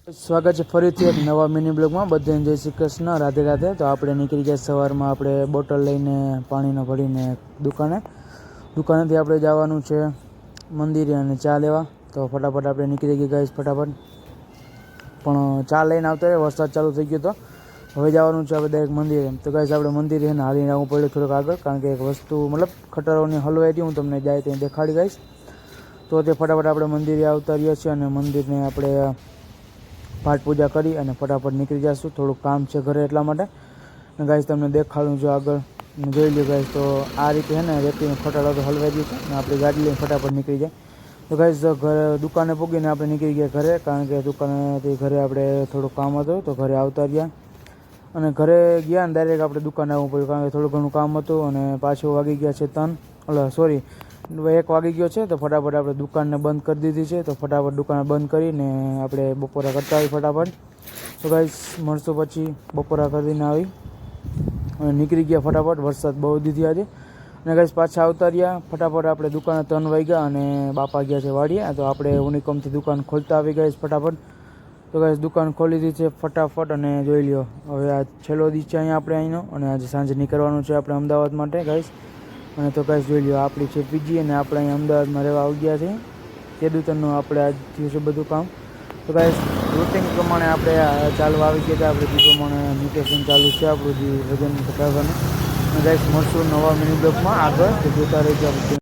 સ્વાગત છે ફરીથી એક નવા મિની બ્લોગમાં. બધાને જય શ્રી કૃષ્ણ, રાધે રાધે. તો આપણે નીકળી ગયા સવારમાં, આપણે બોટલ લઈને પાણીનો ભરીને દુકાનેથી આપણે જવાનું છે મંદિરે અને ચા લેવા. તો ફટાફટ આપણે નીકળી ગયા ગાઈસ ફટાફટ. પણ ચા લઈને આવતા રહે, વરસાદ ચાલુ થઈ ગયો. તો હવે જવાનું છે આપણે ડાયરેક્ટ મંદિરે. તો ગાઈસ આપણે મંદિરે એને હાલીને આવવું પડ્યું થોડુંક આગળ, કારણ કે એક વસ્તુ મતલબ ખટારોની હલવાઈ હતી, હું તમને જાય ત્યાં દેખાડી ગાઈશ. તો તે ફટાફટ આપણે મંદિરે આવતા રહ્યા છીએ અને મંદિરને આપણે પાઠ પૂજા કરી અને ફટાફટ નીકળી જઈશું. થોડુંક કામ છે ઘરે, એટલા માટે ગાઈસ તમને દેખાડું જો આગળ જોઈ લો ગાઈસ. તો આ રીતે છે ને રેતીનો ખટારો તો હલવાઈ ગયો છે અને આપણી ગાડી લઈને ફટાફટ નીકળી જાય. તો ગાઈસ ઘરે દુકાને પૂગીને આપણે નીકળી ગયા ઘરે, કારણ કે દુકાનેથી ઘરે આપણે થોડું કામ હતું તો ઘરે આવતા રહ્યા. અને ઘરે ગયા ને ડાયરેક્ટ આપણે દુકાને આવવું પડ્યું, કારણ કે થોડું ઘણું કામ હતું અને પાછું વાગી ગયા છે 1 વાગી ગયો છે. તો ફટાફટ આપણે દુકાનને બંધ કરી દીધી છે. તો ફટાફટ દુકાન બંધ કરીને આપણે બપોરા કરતા આવી ફટાફટ. તો ગાઈસ મળશું પછી બપોરા કરીને આવી અને નીકળી ગયા ફટાફટ. વરસાદ બહુ દીધી આજે અને ગાઈસ પાછા આવતા રહ્યા ફટાફટ. આપણે દુકાને 3 વાગ્યા અને બાપા ગયા છે વાડીએ. તો આપણે ઉનિકોમથી દુકાન ખોલતા આવી ગાઈસ ફટાફટ. તો ગાઈસ દુકાન ખોલી દીધી છે ફટાફટ અને જોઈ લ્યો હવે આ છેલ્લો દિવસ છે અહીંયા આપણે અહીંનો, અને આજે સાંજે નીકળવાનું છે આપણે અમદાવાદ માટે ગાઈસ. અને તો ગાઈસ જોઈ લ્યો આપણી છે પીજી અને આપણે અહીંયા અમદાવાદમાં રહેવા આવી ગયા છીએ. ખેડૂતોનું આપણે આજ થયું છે બધું કામ. તો ગાઈસ રૂટિન પ્રમાણે આપણે ચાલવા આવી ગયા હતા. આપણે જે પ્રમાણે ન્યુટ્રિશન ચાલુ છે આપણું જે વજન ઘટાડવાનું. અને ગાઈસ મળશું નવા મિની બ્લોગમાં આગળ, જોતા રહેજો.